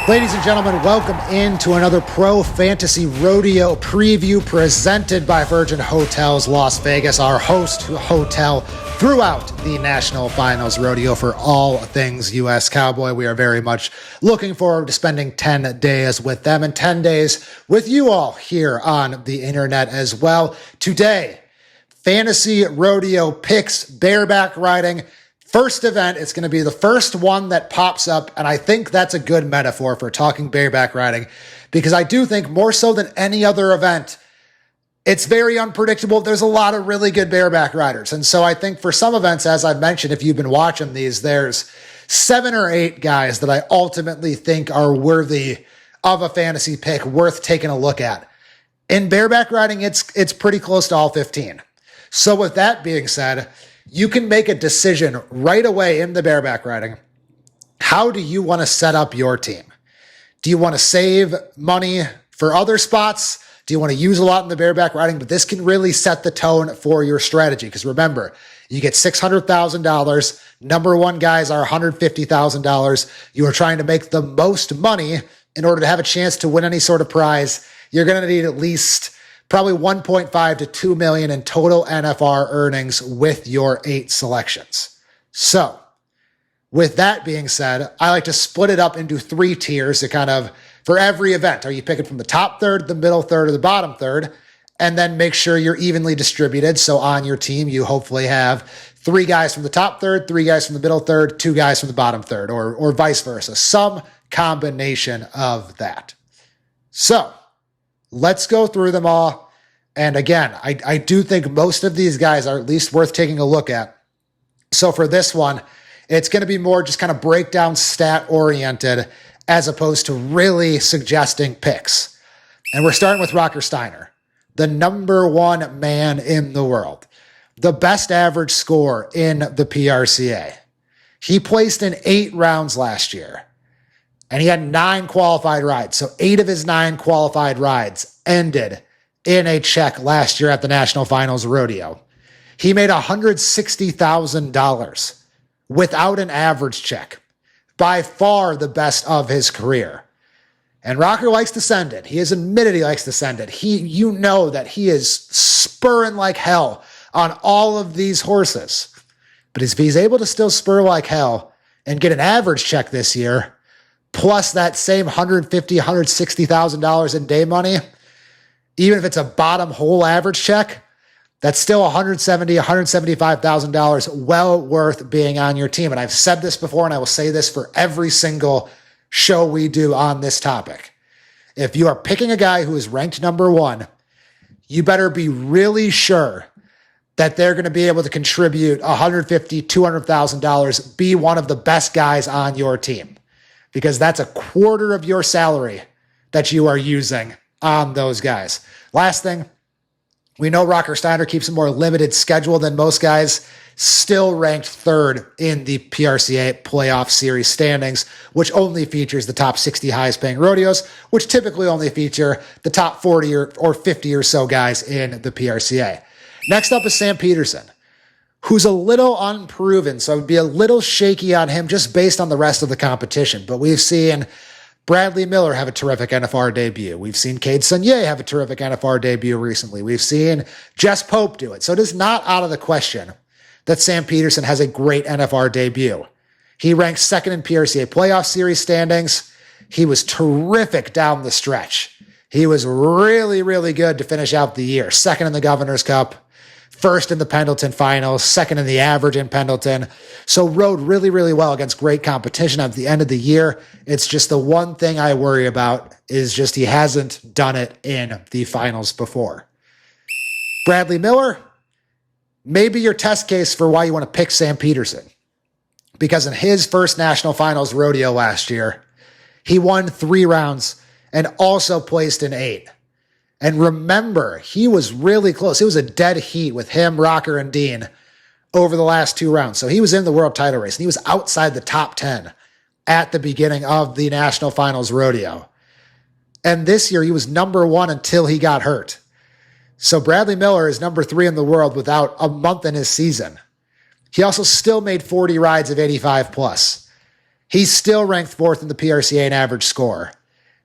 Ladies and gentlemen, welcome into another Pro Fantasy Rodeo preview presented by Virgin Hotels Las Vegas, our host hotel throughout the National Finals Rodeo for all things U.S. Cowboy. We are very much looking forward to spending 10 days with them and 10 days with you all here on the internet as well. Today, Fantasy Rodeo picks, bareback riding. First event, it's going to be the first one that pops up, and I think that's a good metaphor for talking bareback riding, because I do think more so than any other event, it's very unpredictable. There's a lot of really good bareback riders, and so I think for some events, as I've mentioned, if you've been watching these, there's 7 or 8 guys that I ultimately think are worthy of a fantasy pick, worth taking a look at. In bareback riding, it's pretty close to all 15. So with that being said, you can make a decision right away in the bareback riding. How do you want to set up your team? Do you want to save money for other spots? Do you want to use a lot in the bareback riding? But this can really set the tone for your strategy. Because remember, you get $600,000. Number one guys are $150,000. You are trying to make the most money in order to have a chance to win any sort of prize. You're going to need at least probably 1.5 to 2 million in total NFR earnings with your 8 selections. So with that being said, I like to split it up into 3 tiers to kind of, for every event, are you picking from the top third, the middle third, or the bottom third? And then make sure you're evenly distributed. So on your team, you hopefully have 3 guys from the top third, 3 guys from the middle third, 2 guys from the bottom third, or vice versa. Some combination of that. So let's go through them all. And again, I do think most of these guys are at least worth taking a look at. So for this one, it's going to be more just kind of breakdown stat oriented as opposed to really suggesting picks. And we're starting with Rocker Steiner, the number 1 man in the world, the best average score in the PRCA. He placed in 8 rounds last year. And he had 9 qualified rides. So 8 of his 9 qualified rides ended in a check last year at the National Finals Rodeo. He made $160,000 without an average check. By far the best of his career. And Rocker likes to send it. He has admitted he likes to send it. You know that he is spurring like hell on all of these horses. But if he's able to still spur like hell and get an average check this year, plus that same $150,000, $160,000 in day money, even if it's a bottom hole average check, that's still $170,000, $175,000 well worth being on your team. And I've said this before, and I will say this for every single show we do on this topic. If you are picking a guy who is ranked number 1, you better be really sure that they're going to be able to contribute $150,000, $200,000, be one of the best guys on your team. Because that's a quarter of your salary that you are using on those guys. Last thing, we know Rocker Steiner keeps a more limited schedule than most guys, still ranked 3rd in the PRCA playoff series standings, which only features the top 60 highest paying rodeos, which typically only feature the top 40 or 50 or so guys in the PRCA. Next up is Sam Peterson, who's a little unproven, so I would be a little shaky on him just based on the rest of the competition. But we've seen Bradlee Miller have a terrific NFR debut. We've seen Cade Sonier have a terrific NFR debut recently. We've seen Jess Pope do it. So it is not out of the question that Sam Peterson has a great NFR debut. He ranked 2nd in PRCA playoff series standings. He was terrific down the stretch. He was really, really good to finish out the year. 2nd in the Governor's Cup. 1st in the Pendleton Finals, 2nd in the average in Pendleton. So rode really, really well against great competition at the end of the year. It's just the one thing I worry about is just he hasn't done it in the finals before. Bradlee Miller, maybe your test case for why you want to pick Sam Peterson. Because in his first National Finals Rodeo last year, he won 3 rounds and also placed in 8. And remember, he was really close. It was a dead heat with him, Rocker, and Dean over the last 2 rounds. So he was in the world title race, and he was outside the top 10 at the beginning of the National Finals Rodeo. And this year, he was number 1 until he got hurt. So Bradlee Miller is number 3 in the world without a month in his season. He also still made 40 rides of 85 plus. He's still ranked 4th in the PRCA in average score.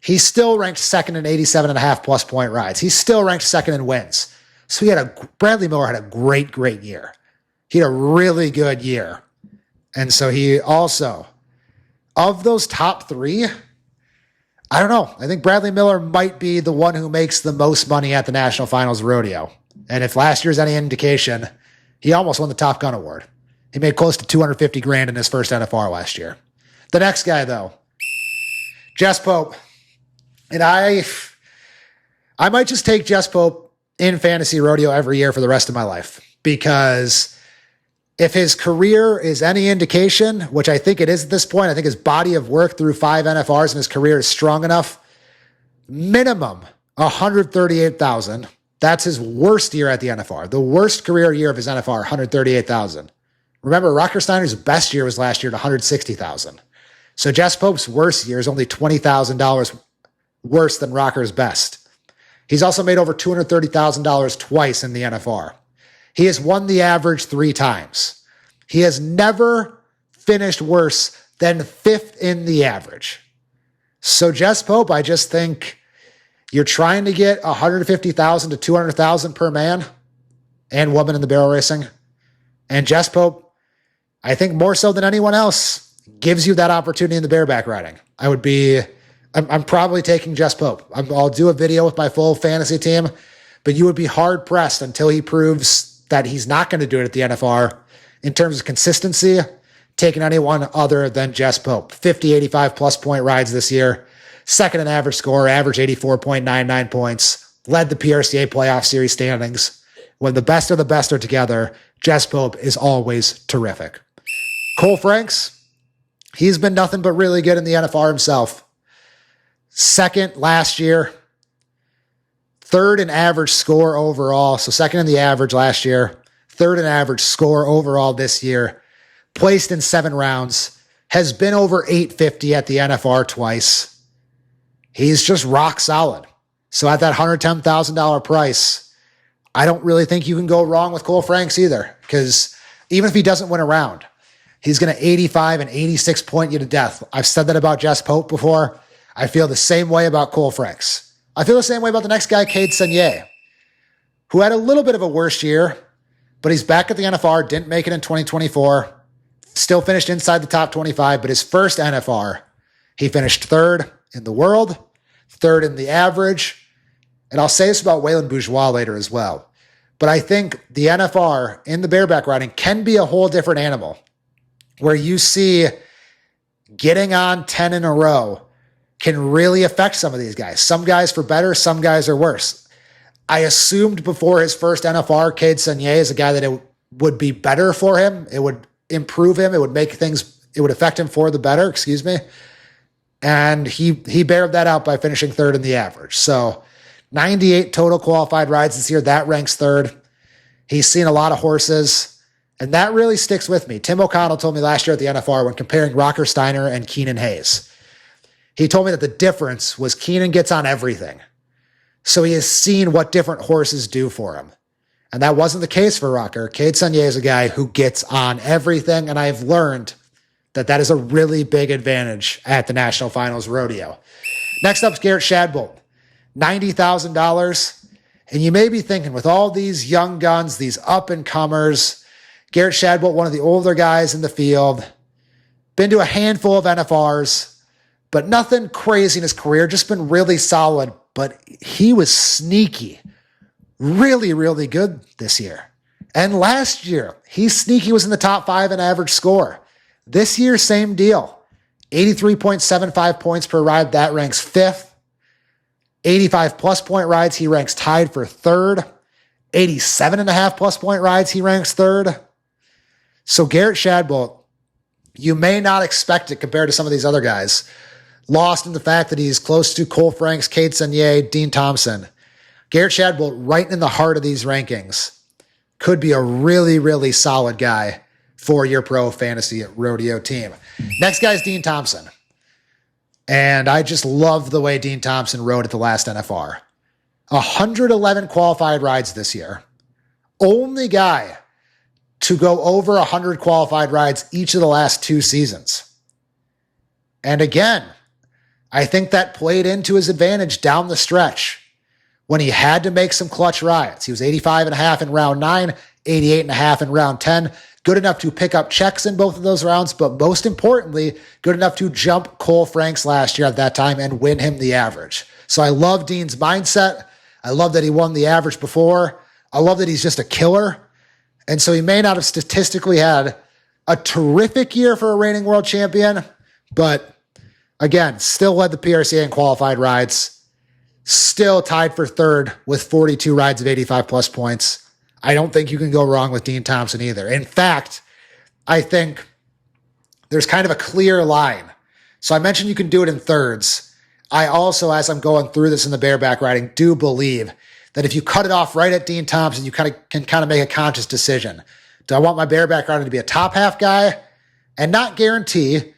He's still ranked 2nd in 87.5 plus point rides. He's still ranked 2nd in wins. So Bradlee Miller had a great, great year. He had a really good year. And so he also, of those top 3, I don't know. I think Bradlee Miller might be the one who makes the most money at the National Finals Rodeo. And if last year's any indication, he almost won the Top Gun Award. He made close to $250,000 in his first NFR last year. The next guy, though, Jess Pope. And I might just take Jess Pope in fantasy rodeo every year for the rest of my life, because if his career is any indication, which I think it is at this point, I think his body of work through 5 NFRs and his career is strong enough. Minimum 138,000. That's his worst year at the NFR. The worst career year of his NFR, 138,000. Remember, Rocker Steiner's best year was last year at 160,000. So Jess Pope's worst year is only $20,000 worse than Rocker's best. He's also made over $230,000 twice in the NFR. He has won the average 3 times. He has never finished worse than 5th in the average. So Jess Pope, I just think you're trying to get $150,000 to $200,000 per man and woman in the barrel racing. And Jess Pope, I think more so than anyone else, gives you that opportunity in the bareback riding. I'm probably taking Jess Pope. I'll do a video with my full fantasy team, but you would be hard pressed until he proves that he's not going to do it at the NFR in terms of consistency, taking anyone other than Jess Pope. 50, 85 plus point rides this year. 2nd in average score, average 84.99 points. Led the PRCA playoff series standings. When the best of the best are together, Jess Pope is always terrific. Cole Franks, he's been nothing but really good in the NFR himself. 2nd last year, 3rd in average score overall. So 2nd in the average last year, 3rd in average score overall this year. Placed in 7 rounds, has been over 850 at the NFR twice. He's just rock solid. So at that $110,000 price, I don't really think you can go wrong with Cole Franks either, because even if he doesn't win a round, he's going to 85 and 86 point you to death. I've said that about Jess Pope before. I feel the same way about Cole Franks. I feel the same way about the next guy, Cade Senier, who had a little bit of a worse year, but he's back at the NFR, didn't make it in 2024, still finished inside the top 25, but his first NFR, he finished 3rd in the world, 3rd in the average. And I'll say this about Waylon Bourgeois later as well. But I think the NFR in the bareback riding can be a whole different animal, where you see getting on 10 in a row can really affect some of these guys. Some guys for better, some guys are worse. I assumed before his first NFR, Cade Senier is a guy that it would be better for him. It would improve him. It would affect him for the better, excuse me. And he bared that out by finishing 3rd in the average. So 98 total qualified rides this year. That ranks 3rd. He's seen a lot of horses, and that really sticks with me. Tim O'Connell told me last year at the NFR when comparing Rocker Steiner and Keenan Hayes. He told me that the difference was Keenan gets on everything. So he has seen what different horses do for him. And that wasn't the case for Rocker. Cade Senier is a guy who gets on everything, and I've learned that that is a really big advantage at the National Finals Rodeo. Next up is Garrett Shadbolt, $90,000. And you may be thinking, with all these young guns, these up-and-comers, Garrett Shadbolt, one of the older guys in the field, been to a handful of NFRs, but nothing crazy in his career, just been really solid. But he was sneaky, really, really good this year. And last year, he was in the top 5 in average score. This year, same deal. 83.75 points per ride, that ranks 5th. 85 plus point rides, he ranks tied for 3rd. 87.5 plus point rides, he ranks 3rd. So Garrett Shadbolt, you may not expect it compared to some of these other guys. Lost in the fact that he's close to Cole Franks, Cade Senier, Dean Thompson. Garrett Shadbolt, right in the heart of these rankings, could be a really, really solid guy for your pro fantasy rodeo team. Next guy is Dean Thompson. And I just love the way Dean Thompson rode at the last NFR. 111 qualified rides this year. Only guy to go over 100 qualified rides each of the last 2 seasons. And again, I think that played into his advantage down the stretch when he had to make some clutch rides. He was 85.5 in round 9, 88.5 in round 10. Good enough to pick up checks in both of those rounds, but most importantly, good enough to jump Cole Franks last year at that time and win him the average. So I love Dean's mindset. I love that he won the average before. I love that he's just a killer. And so he may not have statistically had a terrific year for a reigning world champion, but again, still led the PRCA in qualified rides, still tied for third with 42 rides of 85 plus points. I don't think you can go wrong with Dean Thompson either. In fact, I think there's kind of a clear line. So I mentioned you can do it in thirds. I also, as I'm going through this in the bareback riding, do believe that if you cut it off right at Dean Thompson, you can make a conscious decision. Do I want my bareback riding to be a top half guy and not guarantee,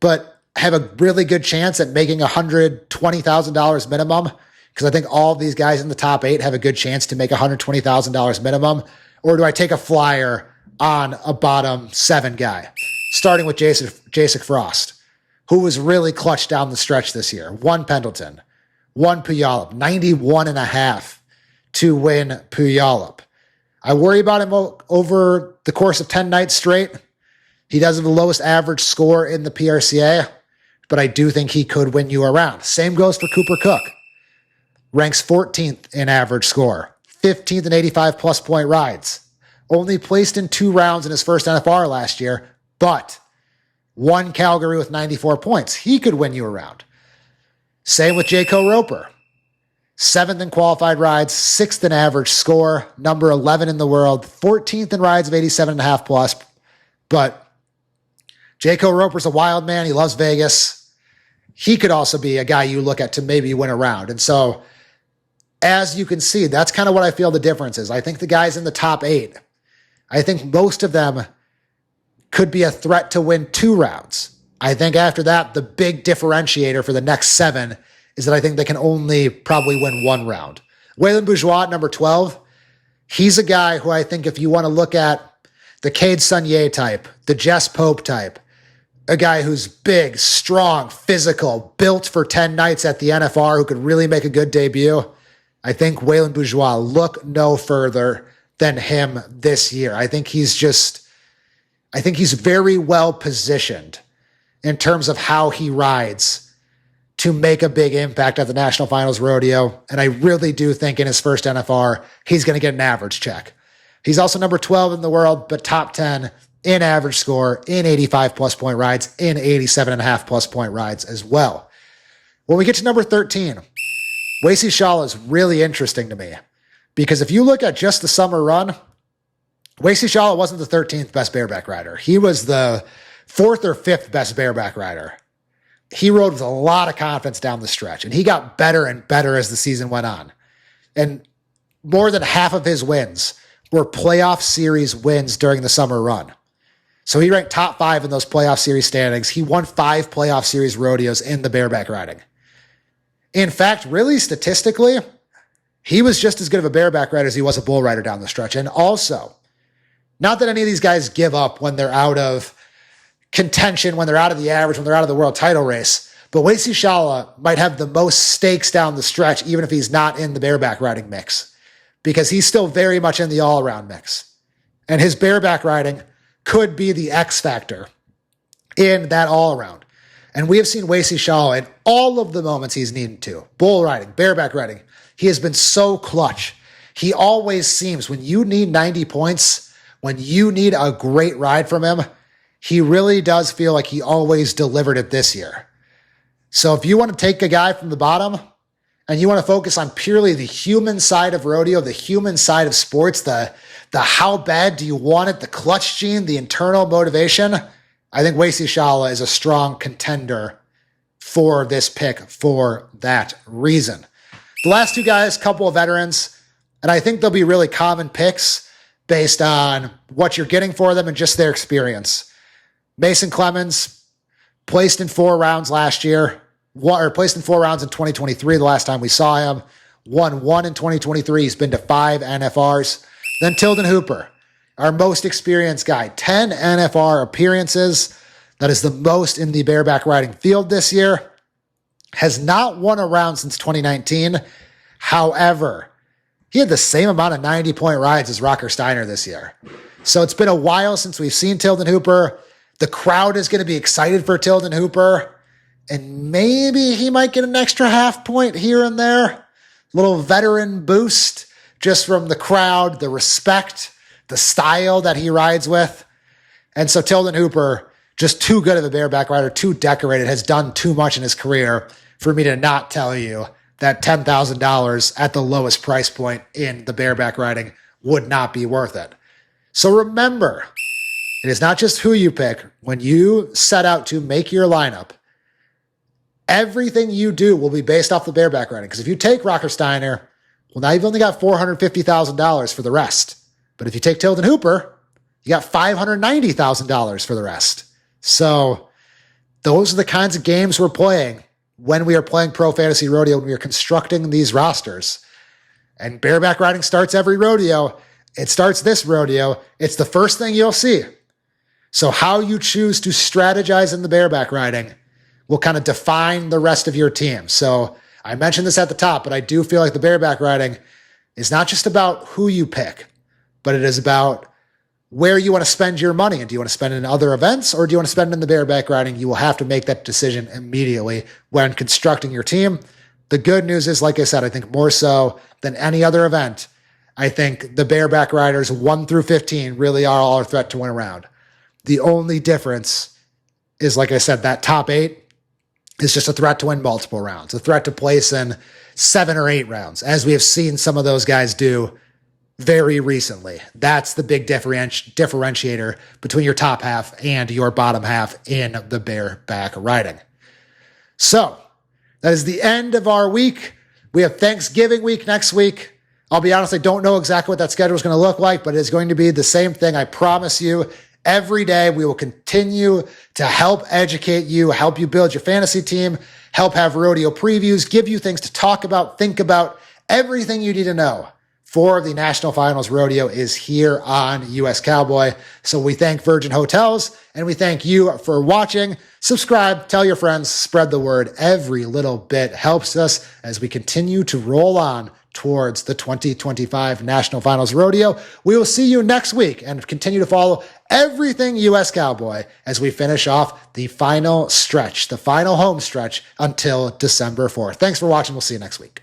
but have a really good chance at making $120,000 minimum? Because I think all of these guys in the top 8 have a good chance to make $120,000 minimum. Or do I take a flyer on a bottom 7 guy, starting with Jacek Frost, who was really clutch down the stretch this year? 1 Pendleton, 1 Puyallup, 91.5 to win Puyallup. I worry about him over the course of 10 nights straight. He does have the lowest average score in the PRCA, but I do think he could win you around. Same goes for Cooper Cook. Ranks 14th in average score, 15th in 85 plus point rides. Only placed in 2 rounds in his first NFR last year, but won Calgary with 94 points. He could win you around. Same with Jaco Roper. 7th in qualified rides, 6th in average score, number 11 in the world, 14th in rides of 87.5 plus. But Jaco Roper's a wild man. He loves Vegas. He could also be a guy you look at to maybe win a round. And so, as you can see, that's kind of what I feel the difference is. I think the guys in the top 8, I think most of them could be a threat to win 2 rounds. I think after that, the big differentiator for the next 7 is that I think they can only probably win 1 round. Waylon Bourgeois at number 12, he's a guy who I think if you want to look at the Cade Sunier type, the Jess Pope type, a guy who's big, strong, physical, built for 10 nights at the NFR who could really make a good debut, I think Waylon Bourgeois, look no further than him this year. I think he's very well positioned in terms of how he rides to make a big impact at the National Finals Rodeo. And I really do think in his first NFR, he's going to get an average check. He's also number 12 in the world, but top 10 in average score, in 85 plus point rides, in 87.5 plus point rides as well. When we get to number 13, Wacey Schalla is really interesting to me because if you look at just the summer run, Wacey Schalla wasn't the 13th best bareback rider. He was the 4th or 5th best bareback rider. He rode with a lot of confidence down the stretch, and he got better and better as the season went on. And more than half of his wins were playoff series wins during the summer run. So he ranked top 5 in those playoff series standings. He won 5 playoff series rodeos in the bareback riding. In fact, really statistically, he was just as good of a bareback rider as he was a bull rider down the stretch. And also, not that any of these guys give up when they're out of contention, when they're out of the average, when they're out of the world title race, but Wacey Schalla might have the most stakes down the stretch, even if he's not in the bareback riding mix, because he's still very much in the all-around mix. And his bareback riding could be the X factor in that all-around. And we have seen Wacey Schalla in all of the moments he's needed to. Bull riding, bareback riding. He has been so clutch. He always seems, when you need 90 points, when you need a great ride from him, he really does feel like he always delivered it this year. So if you want to take a guy from the bottom and you want to focus on purely the human side of rodeo, the human side of sports, the how bad do you want it, the clutch gene, the internal motivation, I think Wacey Schalla is a strong contender for this pick for that reason. The last 2 guys, couple of veterans, and I think they'll be really common picks based on what you're getting for them and just their experience. Mason Clemens placed in 4 rounds last year, or placed in 4 rounds in 2023, the last time we saw him. Won 1 in 2023. He's been to 5 NFRs. Then Tilden Hooper, our most experienced guy, 10 NFR appearances, That is the most in the bareback riding field this year. Has not won a round since 2019. However, he had the same amount of 90-point rides as Rocker Steiner this year. So it's been a while since we've seen Tilden Hooper. The crowd is going to be excited for Tilden Hooper. And maybe he might get an extra half point here and there. Little veteran boost just from the crowd, the respect, the style that he rides with. And so Tilden Hooper, just too good of a bareback rider, too decorated, has done too much in his career for me to not tell you that $10,000 at the lowest price point in the bareback riding would not be worth it. So remember, it is not just who you pick. When you set out to make your lineup, everything you do will be based off the bareback riding. Because if you take Rocker Steiner, well, now you've only got $450,000 for the rest. But if you take Tilden Hooper, you got $590,000 for the rest. So those are the kinds of games we're playing when we are playing Pro Fantasy Rodeo, when we are constructing these rosters. And bareback riding starts every rodeo. It starts this rodeo. It's the first thing you'll see. So how you choose to strategize in the bareback riding will kind of define the rest of your team. So I mentioned this at the top, but I do feel like the bareback riding is not just about who you pick, but it is about where you want to spend your money. And do you want to spend it in other events, or do you want to spend it in the bareback riding? You will have to make that decision immediately when constructing your team. The good news is, like I said, I think more so than any other event, I think the bareback riders 1 through 15 really are all a threat to win a round. The only difference is, like I said, that top 8 is just a threat to win multiple rounds, a threat to place in 7 or 8 rounds, as we have seen some of those guys do very recently. That's the big differentiator between your top half and your bottom half in the bareback riding. So that is the end of our week. We have Thanksgiving week next week. I'll be honest, I don't know exactly what that schedule is going to look like, but it's going to be the same thing. I promise you. Every day we will continue to help educate you, help you build your fantasy team, help have rodeo previews, give you things to talk about, think about. Everything you need to know for the National Finals Rodeo is here on US Cowboy. So we thank Virgin Hotels and we thank you for watching. Subscribe, tell your friends, spread the word. Every little bit helps us as we continue to roll on towards the 2025 National Finals Rodeo. We will see you next week and continue to follow everything US Cowboy as we finish off the final stretch, the final home stretch until December 4th. Thanks for watching. We'll see you next week.